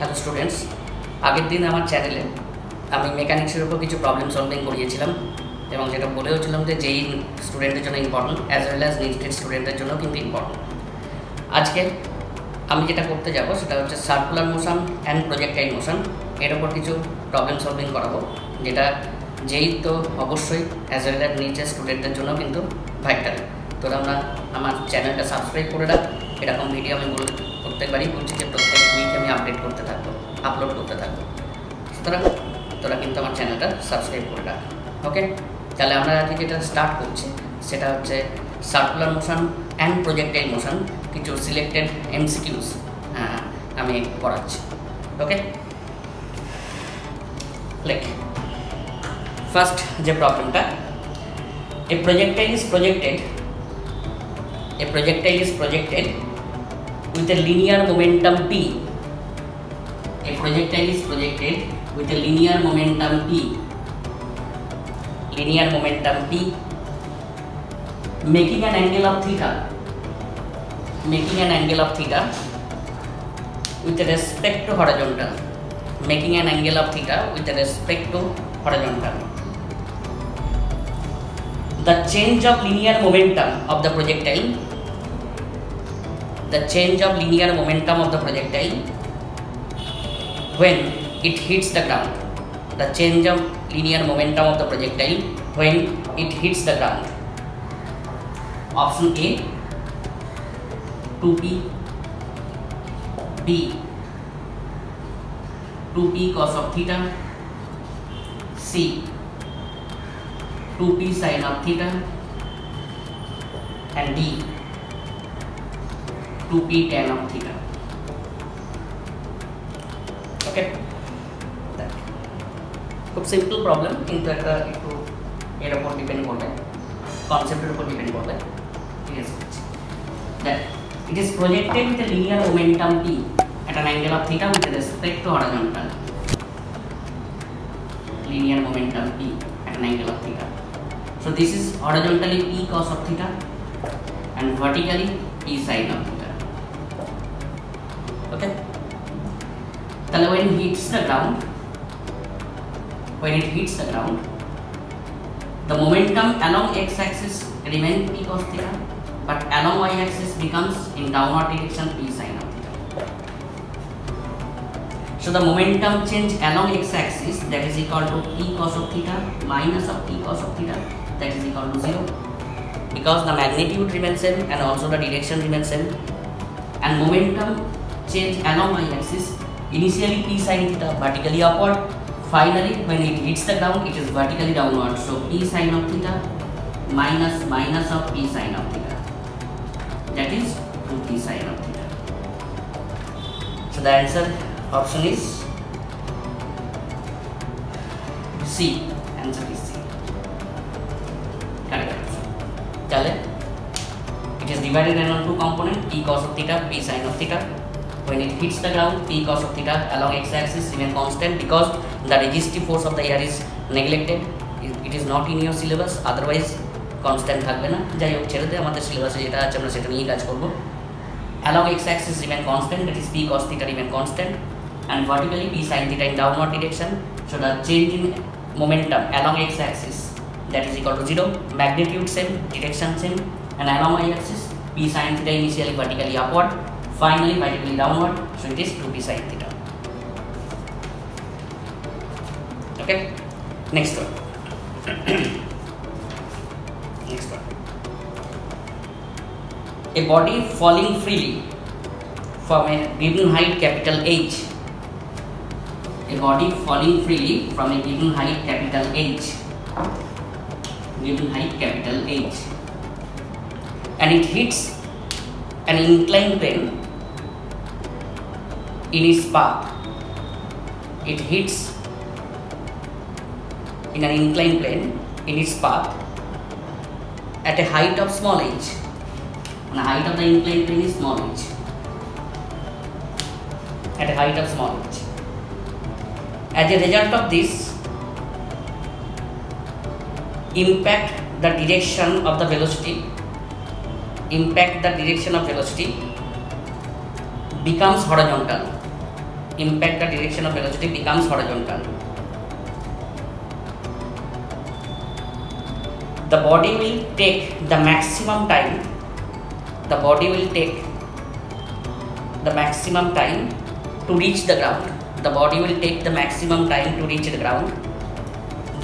Hello students, আগের দিন আমার চ্যানেলে আমি মেকানিক্সের উপর কিছু প্রবলেম সলভিং করিয়েছিলাম এবং যেটা বলেওছিলাম যে যেই স্টুডেন্টের জন্য important as well as knitted স্টুডেন্টের জন্য কিন্তু ইম্পর্টেন্ট। আজকে আমি যেটা করতে যাব সেটা হচ্ছে circular motion and projectile motion, এর ওপর কিছু প্রবলেম সলভিং করাবো, যেটা যেই তো অবশ্যই অ্যাজ ওয়েল অ্যাজ নিটেড স্টুডেন্টের জন্য কিন্তু ভাইটাল। তো আমরা আমার চ্যানেলটা সাবস্ক্রাইব করে রাখ, এরকম ভিডিও আমি প্রত্যেকবারই বলছি যে প্রত্যেক উইক আমি আপডেট করতে থাকবো, আপলোড করতে থাকবো। সুতরাং তোরা কিন্তু আমার চ্যানেলটা সাবস্ক্রাইব করে রাখ। ওকে, তাহলে আমরা আজকে যেটা স্টার্ট করছি সেটা হচ্ছে circular motion and projectile motion, কিছু সিলেক্টেড এমসিকিউস আমি করাচ্ছি। ওকে, লেখ ফার্স্ট যে প্রবলেমটা, এ projectile is projected with a linear momentum p. A projectile is projected with a linear momentum p, making an angle of theta with respect to horizontal, The change of linear momentum of the projectile when it hits the ground. Option A 2p, B 2p cos of theta, C 2p sin of theta, and D 2p tan of theta. ওকে, খুব simple problem, কিন্তু একটা একটু এর উপর depend করবে, কনসেপ্টের উপর depend করবে। ঠিক আছে, that it is projected with a linear momentum p at an angle of theta with respect to horizontal. Linear momentum p at an angle of theta. So this is horizontally p cos of theta and vertically p sin of theta. Okay, then when it hits the ground, the momentum along x-axis remains p cos theta, but along y-axis becomes in downward direction p sin of theta. So the momentum change along x-axis, that is equal to p cos of theta minus of p cos of theta, that is equal to 0, because the magnitude remains same and also the direction remains same. And momentum change along y-axis, initially p sin theta vertically upward, finally when it hits the ground it is vertically downward, so p sin of theta minus of p sin of theta, that is 2p sin of theta. So the answer option is C. Answer is C. Correct answer. Chale, it is divided into two components, p cos of theta, p sin of theta. When it hits the ground, p cos of theta along x-axis remain constant because the resistive force of the air is neglected. It is not in your syllabus, otherwise constant থাকবে না। যাই হোক, ছেড়ে দে, আমাদের সিলেবাসে যেটা আছে আমরা সেটা নিয়ে কাজ করব। Along x-axis remain constant, that is p cos theta remain constant, and vertically p sin theta in downward direction. So the change in momentum along x-axis, that is equal to 0, magnitude same, direction same, and along y-axis p sin theta initially vertically upward, finally vertically downward, so it is 2p sin theta. Okay, next one. A body falling freely from a given height capital H, and it hits an inclined plane in its path. In an inclined plane in its path at a height of small h. The height of the inclined plane is small h. At a height of small h. As a result of this, impact the direction of velocity becomes horizontal. impact the direction of velocity becomes horizontal. The body will take the maximum time. The body will take the maximum time to reach the ground. The body will take the maximum time to reach the ground.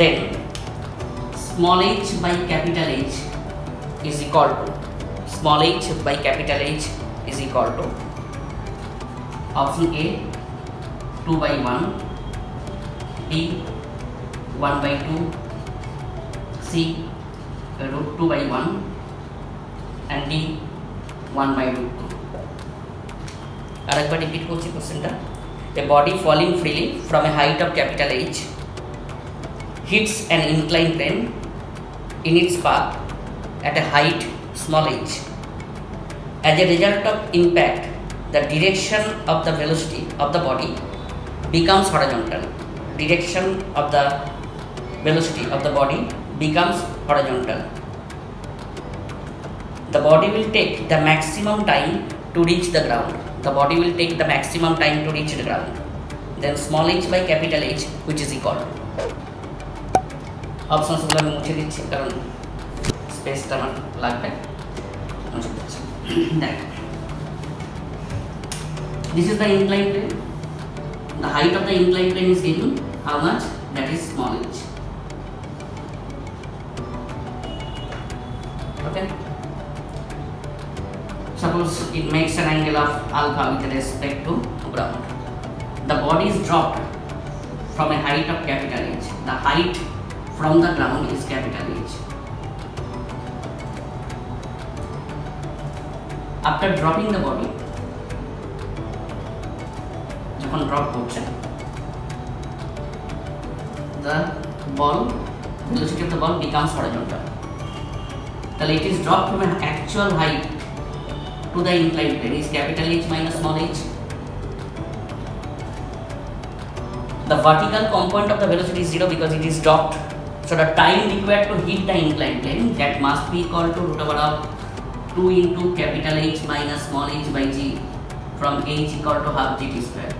Then small h by capital H is equal to small h by capital H is equal to option A 2 by 1, B 1 by 2, C root 2 by 1 and D 1 by root 2. আরেকবার repeat করছি কোশ্চেনটা। A body falling freely from a height of capital H hits an inclined plane in its path at a height small h. As a result of impact, the direction of the velocity of the body becomes horizontal. Direction of the velocity of the body becomes horizontal. The body will take the maximum time to reach the ground. The body will take the maximum time to reach the ground. Then small h by capital H, which is equal to options গুলো আমি মুছে দিচ্ছি কারণ স্পেসটা আমার লাগবে। মুছে দিচ্ছি। This is the inclined plane. The height of the inclined plane is given. How much? That is small h. Okay. Suppose it makes an angle of alpha with respect to ground. The body is dropped from a height of capital H. The height from the ground is capital H. After dropping the body, যখন drop করছে, the ball, velocity of the ball becomes horizontal. So it is dropped from an actual height to the inclined plane is capital H minus small h. The vertical component of the velocity is 0 because it is dropped. So the time required to hit the inclined plane, that must be equal to root over of 2 into capital H minus small h by g from h equal to half gt square.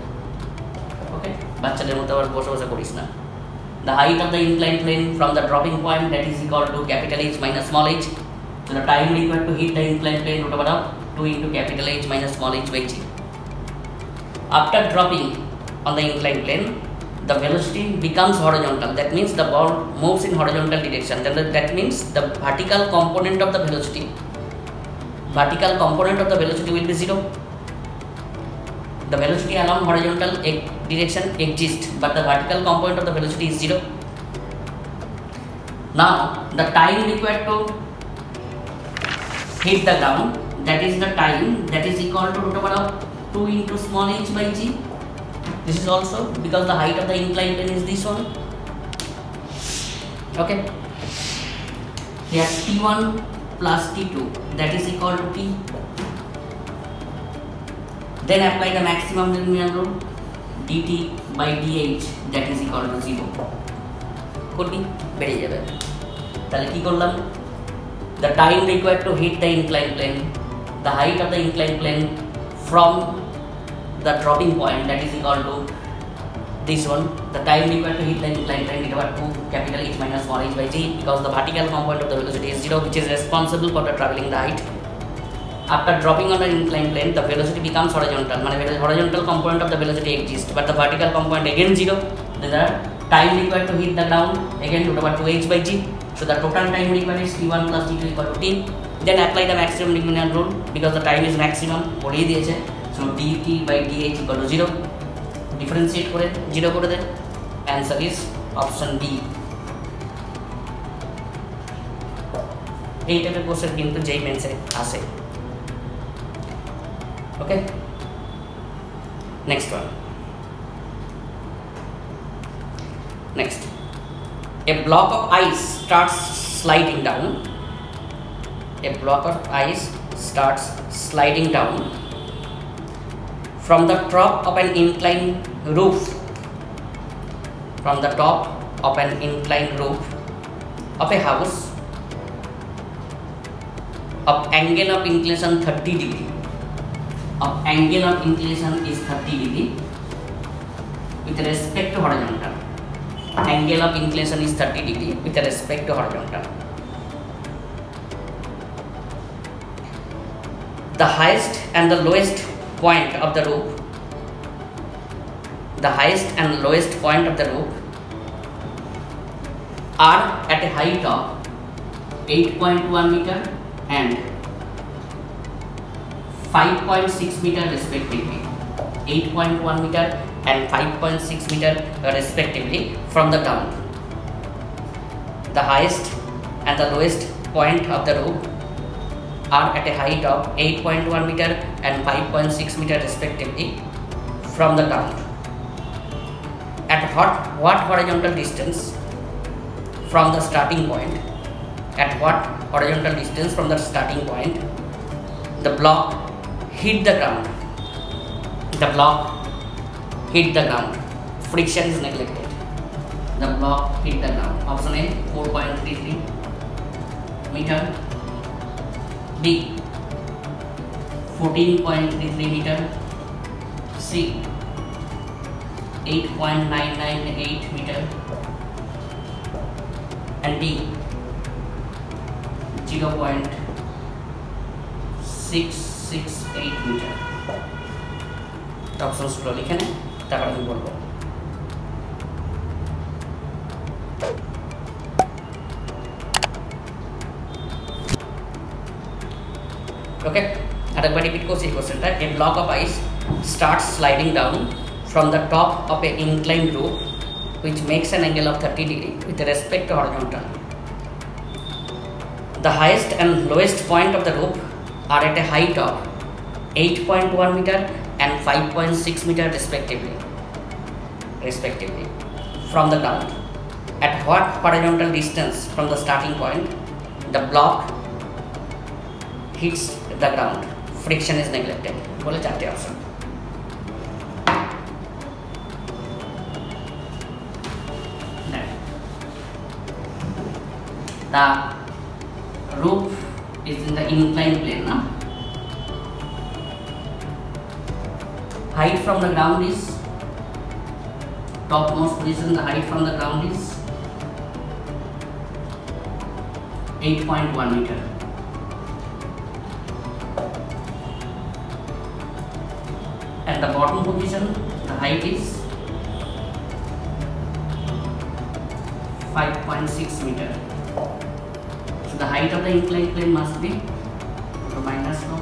Okay, বাচ্চাদের মতো আবার বসে বসে করিস না। The height of the inclined plane from the dropping point, that is equal to capital H minus small h. So the time required to hit the inclined plane, root over of 2 into capital H minus small h by g. After dropping on the inclined plane, the velocity becomes horizontal. That means the ball moves in horizontal direction. Then that means the vertical component of the velocity will be 0. The velocity along horizontal direction exists, but the vertical component of the velocity is 0. Now the time required to hit the ground, that is the time, that is equal to root over of 2 into small h by g. This is also because the height of the inclined plane is this one. Okay. Here t1 plus t2, that is equal to t. Then apply the maximum linear rule, dt by dh, that is equal to 0. করবি বেড়ে যাবে। তাহলে কি করলাম? The time required to hit the inclined plane, the height of the inclined plane from the dropping point, that is equal to this one. The time required to hit the inclined plane is equal to capital H minus small h by g, because the vertical component of the velocity is 0, which is responsible for the traveling the height. After dropping on the inclined plane, the velocity becomes horizontal. মানে horizontal component of the velocity exists, but the vertical component again 0. Then the time required to hit the ground again root over 2h by g. So the total time required is t1 plus t2 equal to t. Then apply the maximum linear rule because the time is maximum. বলেই দিয়েছে। So dt by dh equal to 0. Differentiate করে 0 করে দেন। Answer is option D. এই টাইপের question কিন্তু যেই মেন্সে আসে। Okay. Next one. Next. A block of ice starts sliding down. A block of ice starts sliding down from the top of an inclined roof. From the top of an inclined roof of a house of angle of inclination 30 degree. Of angle of inclination is 30 degree. with respect to horizontal. Angle of inclination is 30 degree with respect to horizontal. The highest and the lowest point of the roof, are at a height of 8.1 meter and 5.6 meter respectively. 8.1 meter and 5.6 meter respectively from the ground. The highest and the lowest point of the roof are at a height of 8.1 meter and 5.6 meter respectively from the ground. At what horizontal distance from the starting point? At what horizontal distance from the starting point the block hit the ground? The block hit the ground. Friction is neglected. The block hit the ground. Option A 4.33 meter. B 14.33 meter. C 8.998 meter. And D 0.668 meter. Option গুলো লিখে নেন, তারপর আমি বলবো। ওকে, আরেকবার repeat করছি এই কোশ্চেনটা। A block of ice starts sliding down from the top of a inclined roof which makes an angle of 30 degree with respect to horizontal. The highest and lowest point of the roof are at a height of 8.1 meter and 5.6 meter respectively from the ground. At what horizontal distance from the starting point the block hits the ground? Friction is neglected. বলে চারটি option. The roof is in the inclined plane, no? Height from the ground is, topmost position, the height from the ground is 8.1 meter. At the bottom position, the height is 5.6 meter. So the height of the inclined plane must be minus now.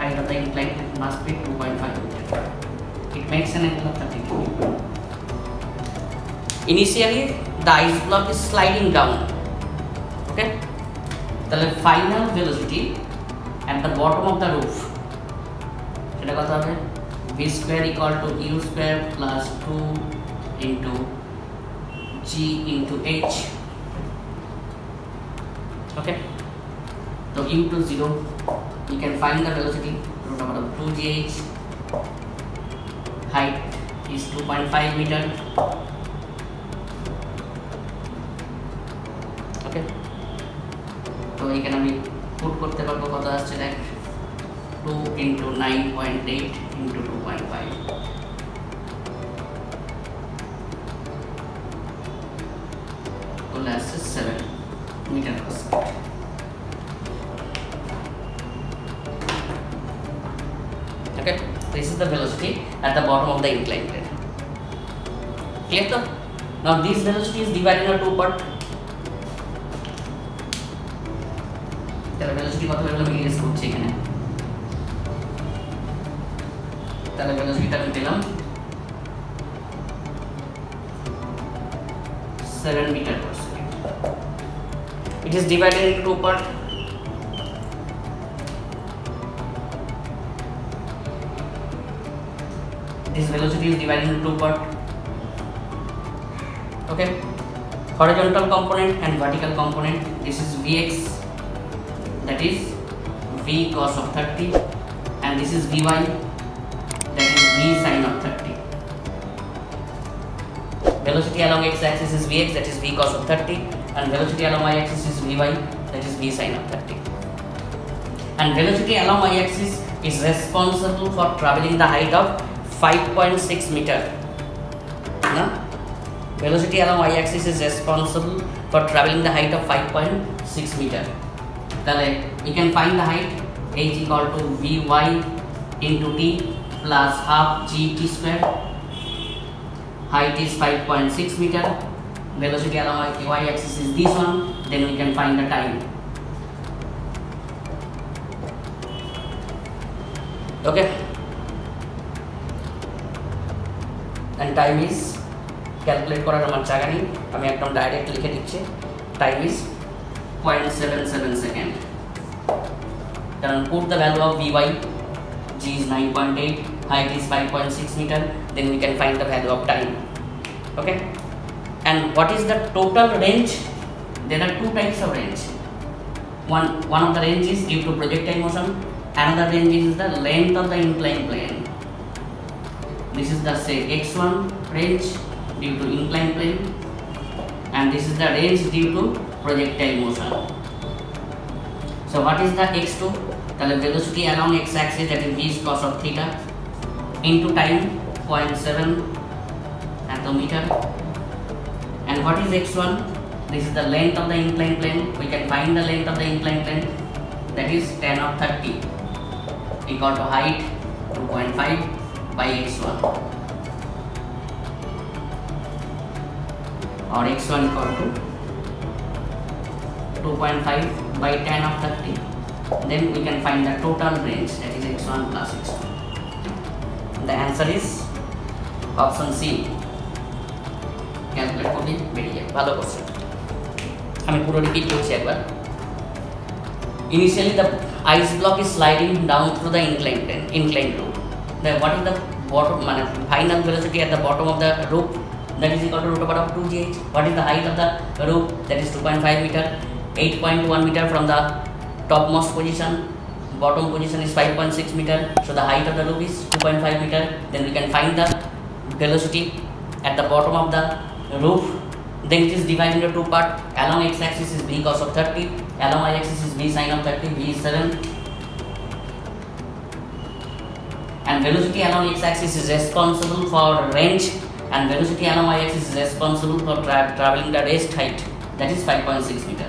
Height of the inclined plane must be 2.5 meter. It makes an angle of 30 degree. Initially, the ice block is sliding down. Okay. The final velocity at the bottom of the roof, সেটা কত হবে? v square equal to u square plus 2 into g into h. Okay. So u to 0, you can find the velocity root over 2gh. Height is 2.5 meter. Okay. So এখানে আমি put করতে পারবো কত আসছে দেখ, 2 into 9.8 into 2.5. That's 7 meter per second. Okay, this is the velocity at the bottom of the inclined plane. Clear though? Now this velocity is divided into two parts. তাহলে velocity কত হলো আমি গেস করছি এখানে। তাহলে velocity টা আমি পেলাম 7 meter per second. It is divided into two parts. This velocity is divided into two parts. Okay. Horizontal component and vertical component. This is Vx, that is V cos of 30, and this is Vy, that is V sin of 30. Velocity along x-axis is Vx, that is V cos of 30, and velocity along y-axis is Vy, that is V sin of 30. And velocity along y-axis is responsible for traveling the height of 5.6 meter. No? Velocity along y-axis is responsible for traveling the height of 5.6 meter. Then we can find the height h equal to vy into t plus half gt square. Height is 5.6 meter. Velocity along y-axis is this one. Then we can find the time. Okay. And time is calculate করার আমার জায়গা নেই, আমি একদম direct লিখে দিচ্ছি। Time is 0.77 second. Then put the value of vy, g is 9.8, height is 5.6 meter, then we can find the value of time. Okay. And what is the total range? There are two types of range. One of the range is due to projectile motion, another range is the length of the inclined plane. This is the say x1 range due to inclined plane, and this is the range due to projectile motion. So what is the x2? The velocity along x-axis, that is v cos of theta, into time 0.7 meter. And what is x1? This is the length of the inclined plane. We can find the length of the inclined plane, that is tan of 30 equal to height 2.5 by x1, or x1 equal to 2.5 by tan of 30. Then we can find the total range, that is x1 plus x2. The answer is option C. Calculate করলে বেরিয়ে যাবে। ভালো question, আমি পুরো repeat করছি একবার। Initially the ice block is sliding down through the inclined route. Then what is the bottom, final velocity at the bottom of the rope? That is equal to root over of 2gh. What is the height of the rope? That is 2.5 meter. 8.1 meter from the topmost position. Bottom position is 5.6 meter. So the height of the rope is 2.5 meter. Then we can find the velocity at the bottom of the roof. Then it is divided into two parts. Along x-axis is v cos of 30. Along y-axis is v sin of 30. V is 7. And velocity along x-axis is responsible for range, and velocity along y-axis is responsible for traveling the rest height, that is 5.6 meter.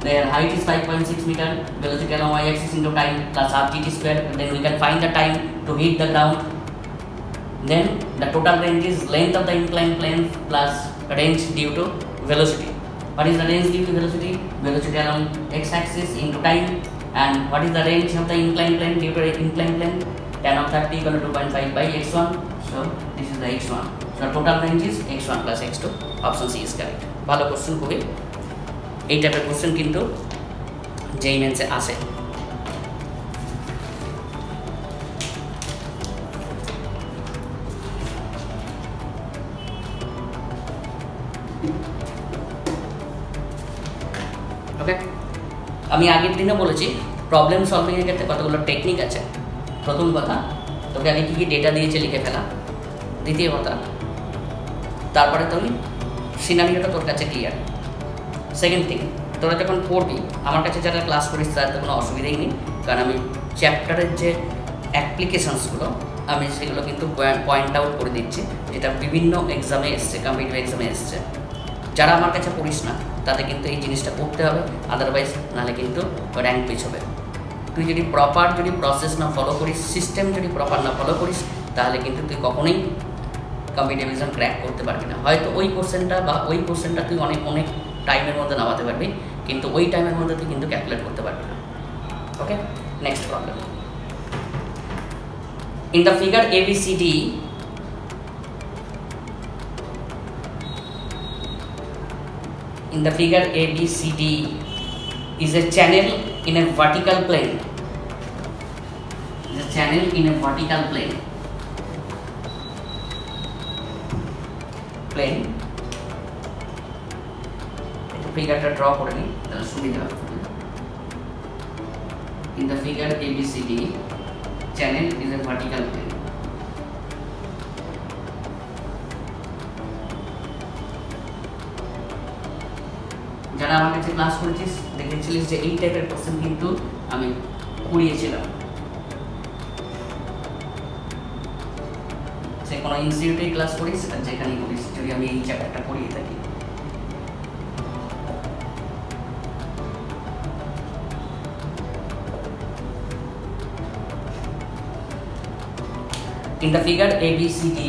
Their height is 5.6 meter, velocity along y-axis into time plus half gt square. Then we can find the time to hit the ground. Then the total range is length of the inclined plane plus range due to velocity. What is the range due to velocity? Velocity along x-axis into time. And what is the range of the inclined plane due to inclined plane? Tan of 30 equal to 2.5 by x1. So this is the x1. So total range is x1 plus x2. Option C is correct. ভালো question, খুবই এই টাইপের question কিন্তু যেই মেন্সে আসে। ওকে, আমি আগের দিনে বলেছি প্রবলেম সলভিংয়ের ক্ষেত্রে কতগুলো টেকনিক আছে। প্রথম কথা, তোকে আগে কী কী ডেটা দিয়েছে লিখে ফেলা। দ্বিতীয় কথা, তারপরে তুই সিনারিওটা তোর কাছে ক্লিয়ার। সেকেন্ড থিং, তোরা যখন পড়বি, আমার কাছে যারা ক্লাস করিস তাদের কোনো অসুবিধাই নেই, কারণ আমি চ্যাপ্টারের যে অ্যাপ্লিকেশনসগুলো আমি সেগুলো কিন্তু পয়েন্ট আউট করে দিচ্ছি, যেটা বিভিন্ন এক্সামে এসছে, কম্পিটিটিভ এক্সামে এসছে। যারা আমার কাছে পড়িস না তাদের কিন্তু এই জিনিসটা করতে হবে, আদারওয়াইজ নাহলে কিন্তু র্যাঙ্ক পিছ হবে। তুই যদি প্রপার প্রসেস না ফলো করিস, সিস্টেম যদি প্রপার না ফলো করিস, তাহলে কিন্তু তুই কখনোই কম্পিটিটিভ এক্সাম ক্র্যাক করতে পারবি না। হয়তো ওই কোশ্চেনটা তুই অনেক টাইমের মধ্যে নামাতে পারবি, কিন্তু ওই টাইমের মধ্যে তুই কিন্তু ক্যালকুলেট করতে পারবি না। Okay, next problem. In the figure ABCD, is a channel in a vertical plane. ফিগারটা ড্র করে নিই তাহলে সুবিধা হবে। In the figure ABCD, channel is a vertical plane. যারা আমার কাছে ক্লাস করেছিস দেখেছিলিস যে এই টাইপের কোশ্চেন কিন্তু আমি করিয়েছিলাম। সে কোনো ইনস্টিটিউটে ক্লাস করিস আর যেখানেই করিস, যদি আমি এই চ্যাপ্টারটা পড়িয়ে থাকি। In the figure ABCD,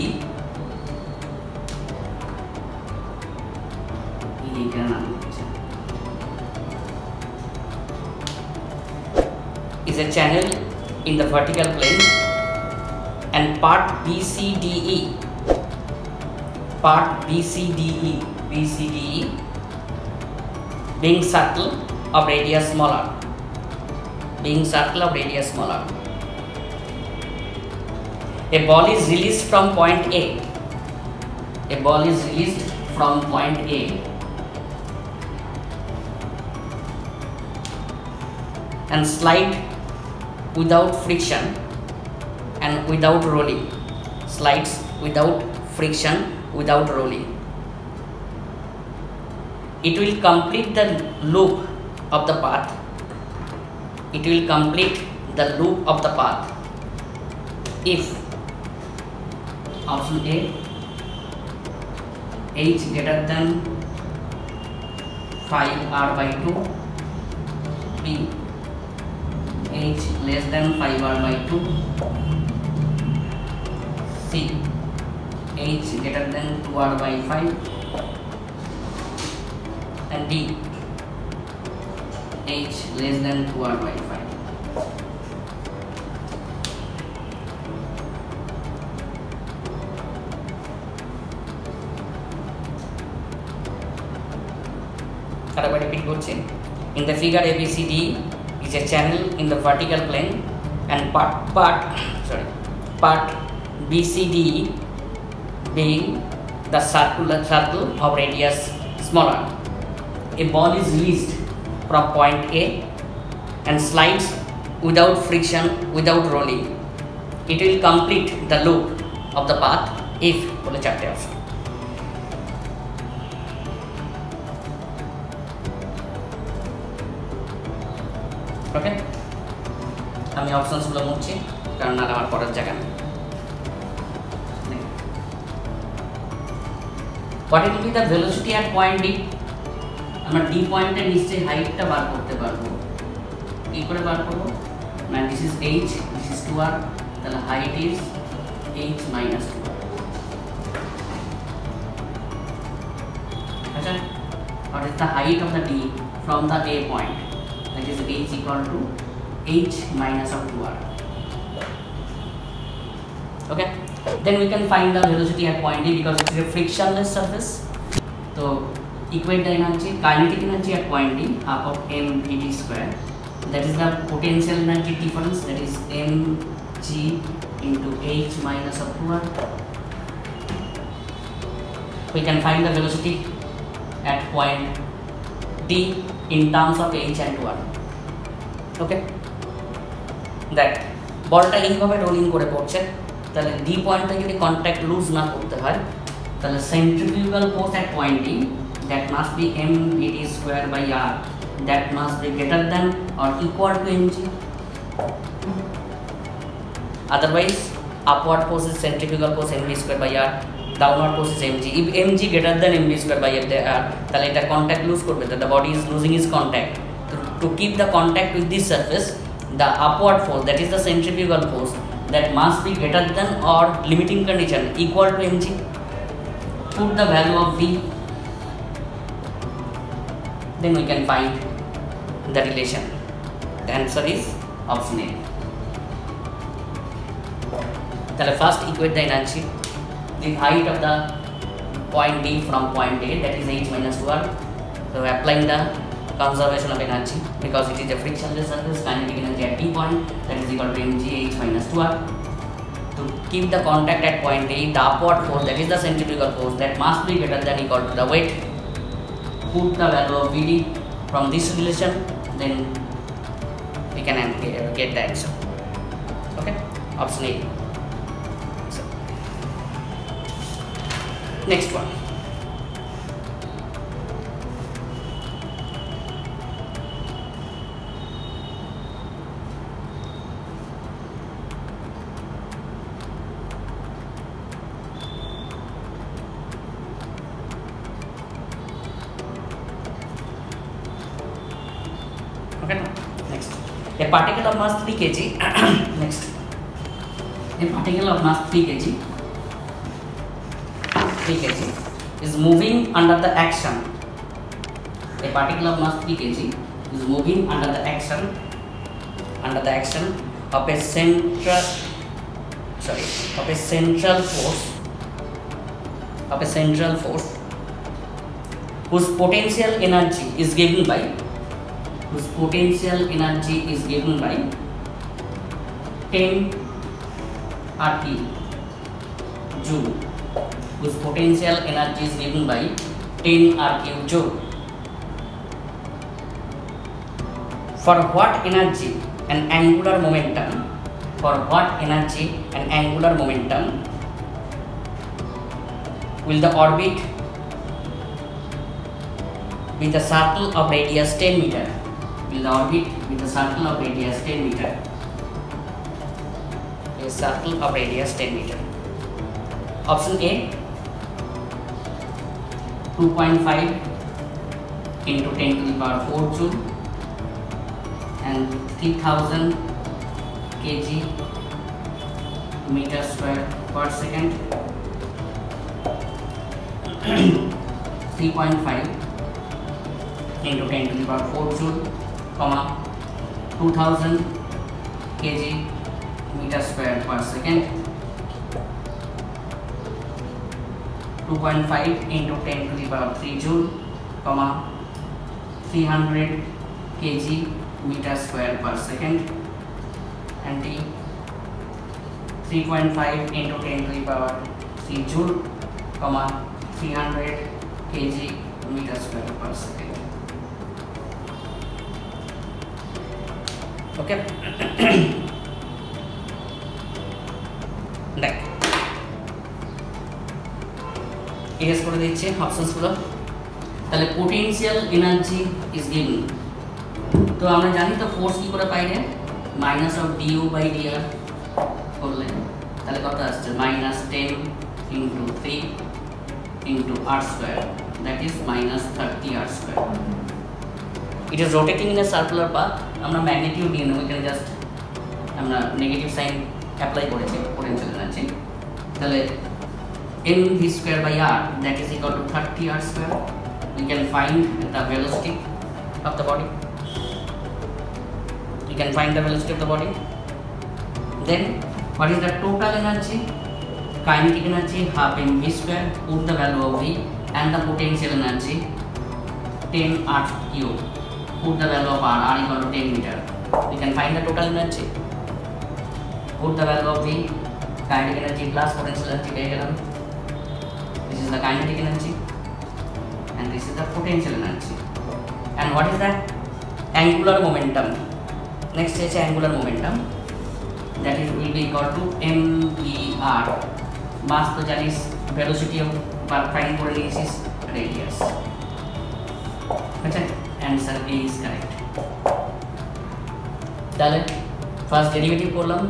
is a channel in the vertical plane, and part BCDE being circle of radius smaller, a ball is released from point A. And slide without friction and without rolling. Slides without friction, without rolling. It will complete the loop of the path. If option A, h greater than 5r/2, B, h less than 5r/2, C, h greater than 2r/5, and D, h less than 2r/5. In the figure ABCD is a channel in the vertical plane, and part BCD being the circle of radius smaller. A ball is released from point A and slides without friction, without rolling. It will complete the loop of the path if বলে চারটে option. ওকে, আমি অপশনসগুলো মুছছি কারণ আর আমার পড়ার জায়গা নেই। What will be the velocity at point D? আমরা D পয়েন্টের নিশ্চয়ই হাইটটা বার করতে পারবো। কি করে বার করব? না, this is h, this is 2r, তাহলে height is h minus 2r. আচ্ছা, what is the height of the D from the A point? That is h equal to h minus of 2r. Okay, then we can find the velocity at point D because it is a frictionless surface. So equate the energy, kinetic energy at point D, half of mv/d square. That is the potential energy difference, that is mg into h minus of 2r. We can find the velocity at point D in terms of h and 2r. Okay, that বলটা এইভাবে rolling করে পড়ছে, তাহলে D পয়েন্টে যদি contact loose না করতে হয় তাহলে centrifugal force at point D that must be mv/d square by r, that must be greater than or equal to mg. Otherwise upward force is centrifugal force mv square by r, downward force is mg. If mg greater than mv square by r, তাহলে এটা contact loose করবে, the body is losing its contact. To keep the contact with this surface, the upward force, that is the centrifugal force, that must be greater than or limiting condition equal to mg. Put the value of v, then we can find the relation. The answer is option A. তাহলে first equate the energy, the height of the point D from point A, that is h minus 2r. So applying the conservation of energy because it is a frictionless surface, kinetic energy at D point, that is equal to mg h minus 2r. To keep the contact at point D, the upward force, that is the centrifugal force, that must be greater than equal to the weight. Put the value of Vd from this relation, then we can get the answer. Okay, option A. So, next one. Okay, next. A particle of mass 3 kg. Next. A particle of mass 3 kg. 3 kg is moving under the action. A particle of mass 3 kg is moving under the action of a central force whose potential energy is given by 10 RT joule. Whose potential energy is given by 10 RQ joule. For what energy and angular momentum will the orbit with a circle of radius 10 meter? Will the orbit with a circle of radius 10 meter? A circle of radius 10 meter. Option A, 2.5 into 10 to the power 4 joule and 3000 kg meter square per second. 3.5 into 10 to the power 4 joule, 2000 kg meter square per second. 2.5 into 10 to the power 3 joule, 300 kg meter square per second, and 3.5 into 10 to the power 3 joule, 300 kg meter square per second. Okay. দেখ S করে দিচ্ছে অপশনসগুলো। তাহলে potential energy is given, তো আমরা জানি তো force কি করে পাই রে, minus of d U by d r করলে তাহলে কত আসছে, minus 10 into 3 into r square, that is minus 30 r square. It is rotating in a circular path. আমরা ম্যাগনিটিউড নিয়ে নেব, এখানে জাস্ট আমরা নেগেটিভ সাইন অ্যাপ্লাই করেছি পোটেনশিয়াল এনার্জি। তাহলে mv square by r, that is equal to 30 r square. We can find the velocity of the body. You can find the velocity of the body. Then what is the total energy? Kinetic energy half mv square, put the value of v, and the potential energy 10 r cube, put the value of r equal to 10 meter. We can find the total energy, put the value of v, kinetic energy plus potential energy পেয়ে গেলাম। This is the kinetic energy and this is the potential energy. And what is that? Angular momentum. Next is angular momentum, that is will be equal to mvr, mass to janis, velocity of find করে নিয়েছি radius। Okay, answer A is correct. তাহলে first derivative করলাম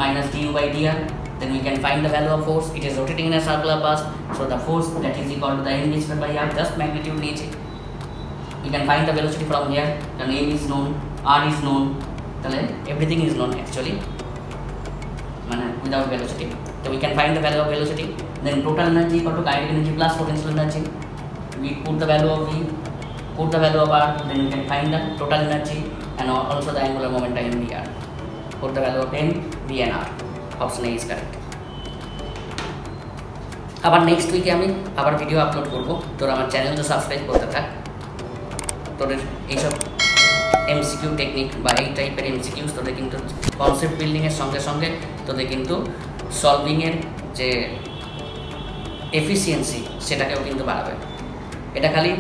minus du by dr, then we can find the value of force. It is rotating in a circular path, so the force that is equal to the mv square by r, just magnitude নিয়েছি। We can find the velocity from here, the m is known, r is known, তাহলে everything is known actually, মানে without velocity. So we can find the value of velocity, then total energy equal to kinetic energy plus potential energy. We put the value of v, put the value of r, then we can find the total energy and also the angular momentum in vr. Put the value of m, v and r. Option A is correct. আবার next উইকে আমি আবার video upload করব, তোরা আমার চ্যানেলটা subscribe করতে থাক। তোদের এইসব এমসিকিউ টেকনিক বা এই টাইপের এমসিকিউস তোদের কিন্তু কনসেপ্ট বিল্ডিংয়ের সঙ্গে সঙ্গে তোদের কিন্তু সলভিংয়ের যে এফিসিয়েন্সি সেটাকেও কিন্তু বাড়াবে। এটা খালি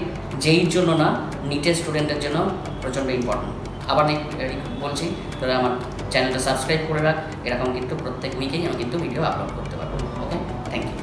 যেইর জন্য না, নিটের স্টুডেন্টের জন্য প্রচণ্ড ইম্পর্টেন্ট। আবার বলছি, তোরা আমার চ্যানেলটা সাবস্ক্রাইব করে রাখ, এরকম কিন্তু প্রত্যেক উইকেই আমি কিন্তু ভিডিও আপলোড করতে পারবো। ওকে, থ্যাংক ইউ।